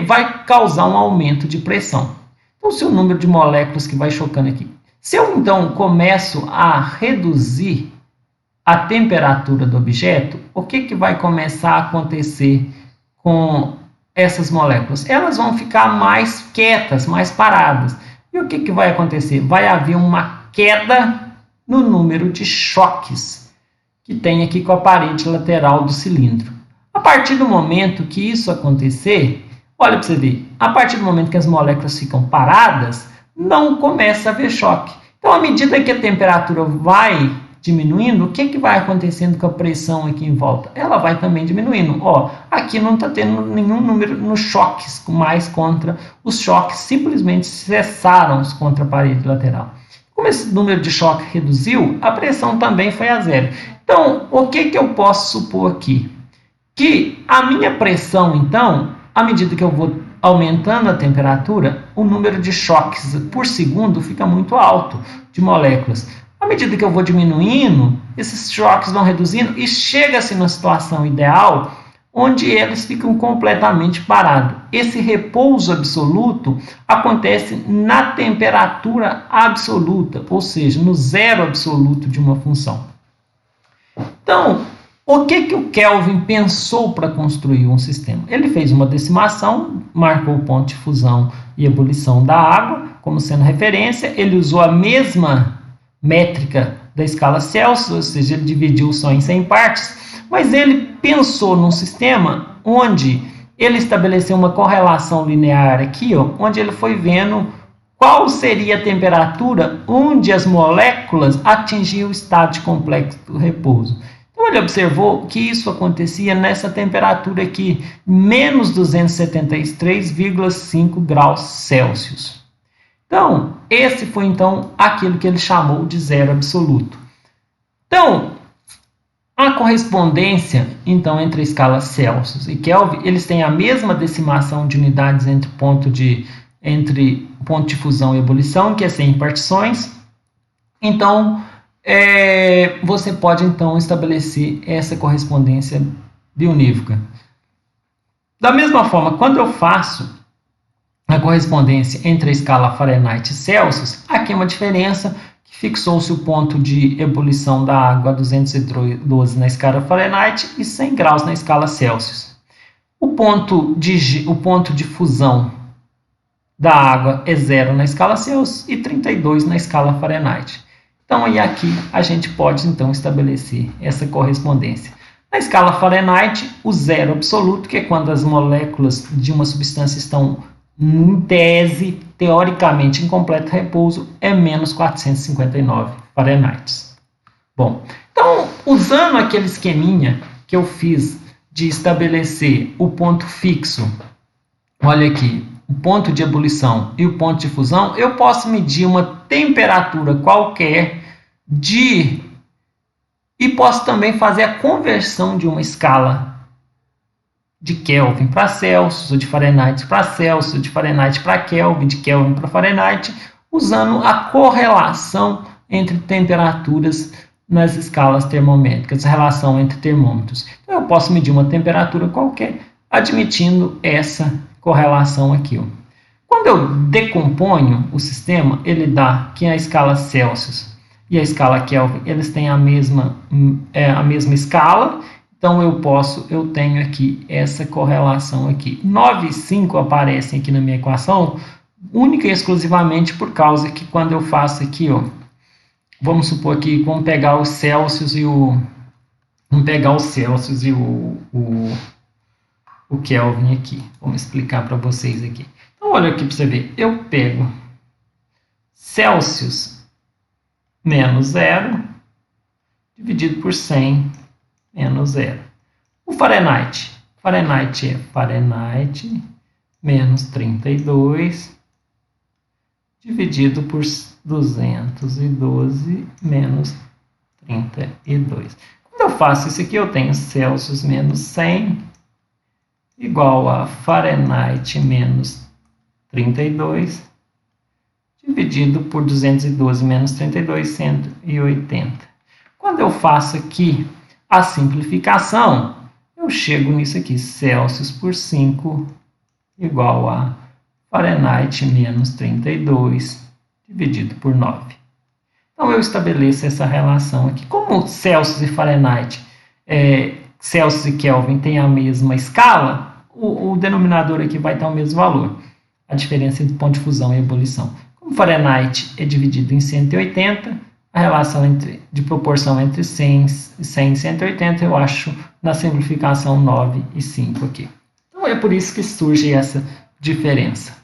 Speaker 1: vai causar um aumento de pressão. Então, se o número de moléculas que vai chocando aqui... Se eu, então, começo a reduzir a temperatura do objeto, o que vai começar a acontecer com essas moléculas? Elas vão ficar mais quietas, mais paradas. E o que vai acontecer? Vai haver uma queda no número de choques que tem aqui com a parede lateral do cilindro. A partir do momento que isso acontecer, olha para você ver, a partir do momento que as moléculas ficam paradas, não começa a haver choque. Então, à medida que a temperatura vai diminuindo, o que vai acontecendo com a pressão aqui em volta? Ela vai também diminuindo. Ó, aqui não está tendo nenhum número nos choques mais contra os choques, simplesmente cessaram contra a parede lateral. Como esse número de choque reduziu, a pressão também foi a zero. Então, o que eu posso supor aqui? Que a minha pressão, então, à medida que eu vou aumentando a temperatura, o número de choques por segundo fica muito alto de moléculas. À medida que eu vou diminuindo, esses choques vão reduzindo e chega-se numa situação ideal onde eles ficam completamente parados. Esse repouso absoluto acontece na temperatura absoluta, ou seja, no zero absoluto de uma função. Então, o que o Kelvin pensou para construir um sistema? Ele fez uma decimação, marcou o ponto de fusão e ebulição da água como sendo referência, ele usou a mesma métrica da escala Celsius, ou seja, ele dividiu só em 100 partes, mas ele pensou num sistema onde ele estabeleceu uma correlação linear aqui, ó, onde ele foi vendo qual seria a temperatura onde as moléculas atingiam o estado de complexo do repouso. Então ele observou que isso acontecia nessa temperatura aqui, menos 273,5 graus Celsius. Então, esse foi então aquilo que ele chamou de zero absoluto. Então, a correspondência então entre a escala Celsius e Kelvin, eles têm a mesma decimação de unidades entre ponto de fusão e ebulição, que é 100 partições. Então, você pode então estabelecer essa correspondência biunívoca. Da mesma forma, quando eu faço a correspondência entre a escala Fahrenheit e Celsius, aqui é uma diferença que fixou-se o ponto de ebulição da água a 212 na escala Fahrenheit e 100 graus na escala Celsius. O ponto de fusão da água é 0 na escala Celsius e 32 na escala Fahrenheit. Então, aí aqui a gente pode então estabelecer essa correspondência. Na escala Fahrenheit, o zero absoluto, que é quando as moléculas de uma substância estão em tese, teoricamente em completo repouso, é menos 459 Fahrenheit. Bom, então, usando aquele esqueminha que eu fiz de estabelecer o ponto fixo, olha aqui, o ponto de ebulição e o ponto de fusão, eu posso medir uma temperatura qualquer e posso também fazer a conversão de uma escala de Kelvin para Celsius, ou de Fahrenheit para Celsius, ou de Fahrenheit para Kelvin, de Kelvin para Fahrenheit, usando a correlação entre temperaturas nas escalas termométricas, a relação entre termômetros. Então, eu posso medir uma temperatura qualquer, admitindo essa correlação aqui. Ó. Quando eu decomponho o sistema, ele dá que a escala Celsius e a escala Kelvin, eles têm a mesma escala. Então, eu tenho aqui essa correlação aqui. 9 e 5 aparecem aqui na minha equação, única e exclusivamente por causa que quando eu faço aqui, ó, vamos supor que vamos pegar o Celsius e o Kelvin aqui. Vamos explicar para vocês aqui. Então, olha aqui para você ver. Eu pego Celsius menos 0 dividido por 100 menos 0. O Fahrenheit. Fahrenheit é Fahrenheit menos 32 dividido por 212 menos 32. Quando eu faço isso aqui, eu tenho Celsius menos 100 igual a Fahrenheit menos 32 dividido por 212 menos 32, 180. Quando eu faço aqui a simplificação, eu chego nisso aqui, Celsius por 5 igual a Fahrenheit menos 32 dividido por 9. Então, eu estabeleço essa relação aqui. Como Celsius e Fahrenheit, Celsius e Kelvin têm a mesma escala, o denominador aqui vai ter o mesmo valor. A diferença entre ponto de fusão e ebulição. Como Fahrenheit é dividido em 180, a relação de proporção entre 100 e 180, eu acho na simplificação 9 e 5 aqui. Então, é por isso que surge essa diferença.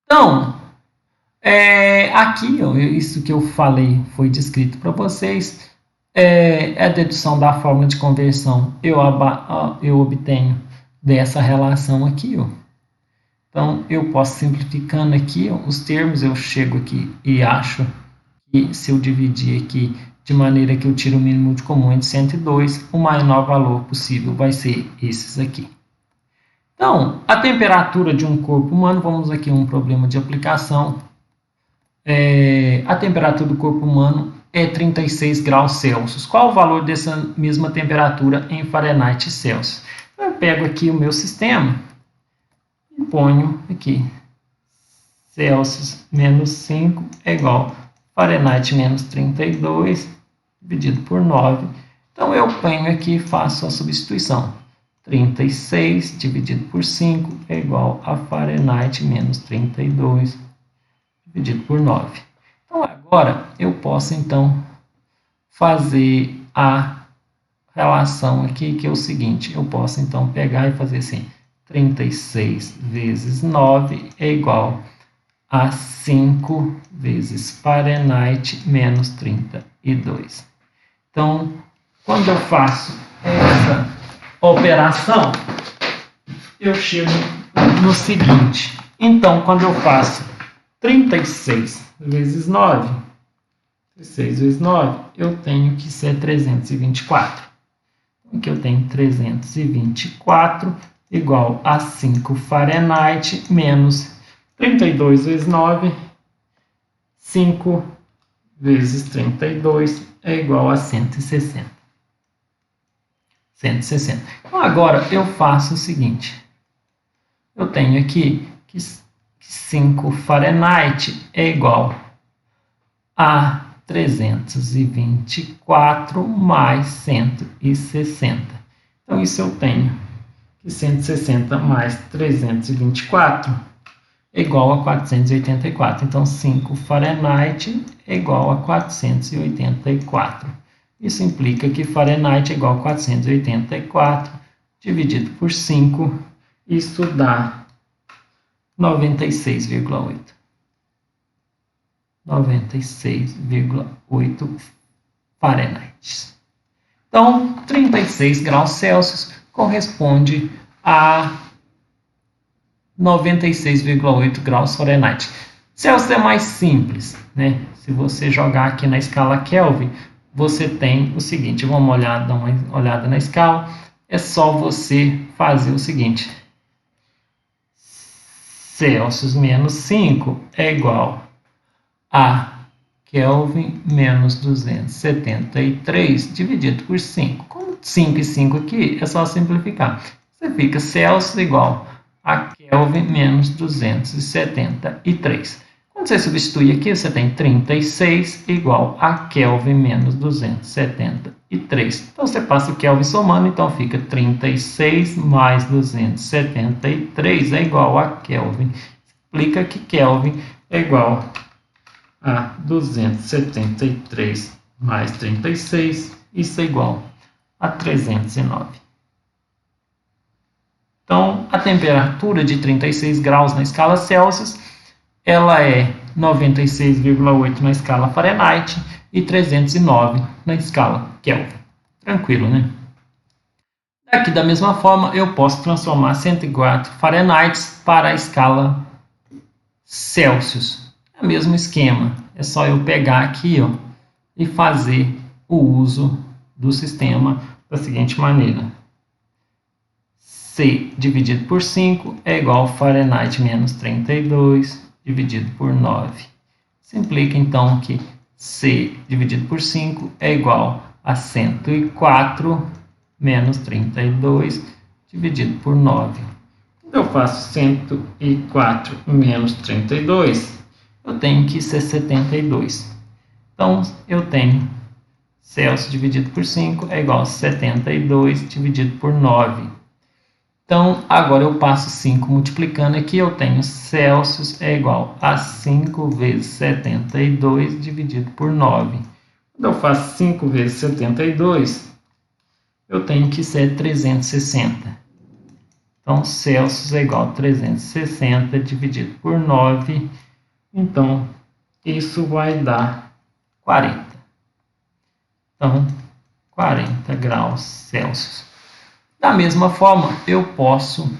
Speaker 1: Então, Aqui, ó, isso que eu falei foi descrito para vocês. A dedução da fórmula de conversão eu obtenho dessa relação aqui, ó. Então, eu posso simplificando aqui ó, os termos, eu chego aqui e acho que se eu dividir aqui de maneira que eu tiro o mínimo de comum entre 102, o menor valor possível vai ser esses aqui. Então, a temperatura de um corpo humano, vamos aqui a um problema de aplicação. A temperatura do corpo humano é 36 graus Celsius. Qual o valor dessa mesma temperatura em Fahrenheit e Celsius? Eu pego aqui o meu sistema e ponho aqui Celsius menos 5 é igual a Fahrenheit menos 32 dividido por 9. Então, eu ponho aqui e faço a substituição. 36 dividido por 5 é igual a Fahrenheit menos 32 dividido por 9. Então, agora eu posso, então, fazer a relação aqui, que é o seguinte. Eu posso, então, pegar e fazer assim. 36 vezes 9 é igual a 5 vezes Fahrenheit menos 32. Então, quando eu faço essa operação, eu chego no seguinte. Então, quando eu faço 36 vezes 9, 36 vezes 9, eu tenho que ser 324. Aqui eu tenho 324 igual a 5 Fahrenheit menos 32 vezes 9, 5 vezes 32 é igual a 160. 160. Então, agora eu faço o seguinte. Eu tenho aqui que 5 Fahrenheit é igual a 324 mais 160. Então, isso eu tenho que 160 mais 324 é igual a 484. Então, 5 Fahrenheit é igual a 484. Isso implica que Fahrenheit é igual a 484 dividido por 5. Isso dá 96,8. 96,8 Fahrenheit. Então, 36 graus Celsius corresponde a 96,8 graus Fahrenheit. Celsius é mais simples, né? Se você jogar aqui na escala Kelvin, você tem o seguinte, vamos dar uma olhada na escala, é só você fazer o seguinte, Celsius menos 5 é igual a Kelvin menos 273 dividido por 5. Com 5 e 5 aqui, é só simplificar. Você fica Celsius igual a Kelvin menos 273. Quando você substitui aqui, você tem 36 igual a Kelvin menos 273. Então, você passa o Kelvin somando, então fica 36 mais 273 é igual a Kelvin. Explica que Kelvin é igual a 273 mais 36, isso é igual a 309. Então, a temperatura de 36 graus na escala Celsius, ela é 96,8 na escala Fahrenheit e 309 na escala Kelvin. Tranquilo, né? Aqui, da mesma forma, eu posso transformar 104 Fahrenheit para a escala Celsius. É o mesmo esquema, é só eu pegar aqui ó, e fazer o uso do sistema da seguinte maneira. C dividido por 5 é igual a Fahrenheit menos 32 dividido por 9. Isso implica então que C dividido por 5 é igual a 104 menos 32 dividido por 9. Quando eu faço 104 menos 32, eu tenho que ser 72. Então, eu tenho Celsius dividido por 5 é igual a 72 dividido por 9. Então, agora eu passo 5 multiplicando aqui, eu tenho Celsius é igual a 5 vezes 72 dividido por 9. Quando eu faço 5 vezes 72, eu tenho que ser 360. Então, Celsius é igual a 360 dividido por 9. Então, isso vai dar 40. Então, 40 graus Celsius. Da mesma forma, eu posso,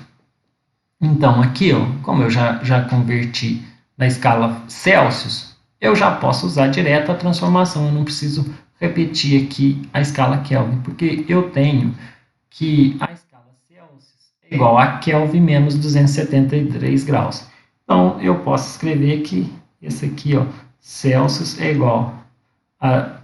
Speaker 1: então aqui, ó, como eu já converti na escala Celsius, eu já posso usar direto a transformação, eu não preciso repetir aqui a escala Kelvin, porque eu tenho que a escala Celsius é igual a Kelvin menos 273 graus. Então, eu posso escrever que esse aqui, ó, Celsius é igual a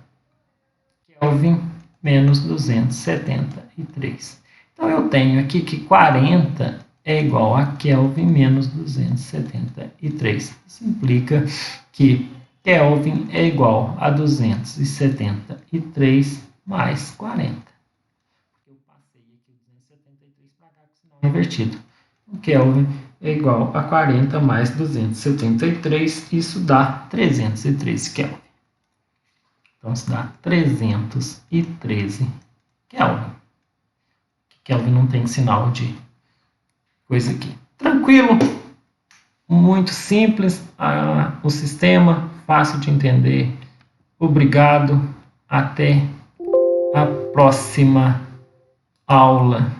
Speaker 1: Kelvin menos 273. Então, eu tenho aqui que 40 é igual a Kelvin menos 273. Isso implica que Kelvin é igual a 273 mais 40. Eu passei aqui 273 para cá, com o sinal invertido. O Kelvin é igual a 40 mais 273, isso dá 313 Kelvin. Então, isso dá 313 Kelvin. Kelvin não tem sinal de coisa aqui. Tranquilo, muito simples o sistema, fácil de entender. Obrigado, até a próxima aula.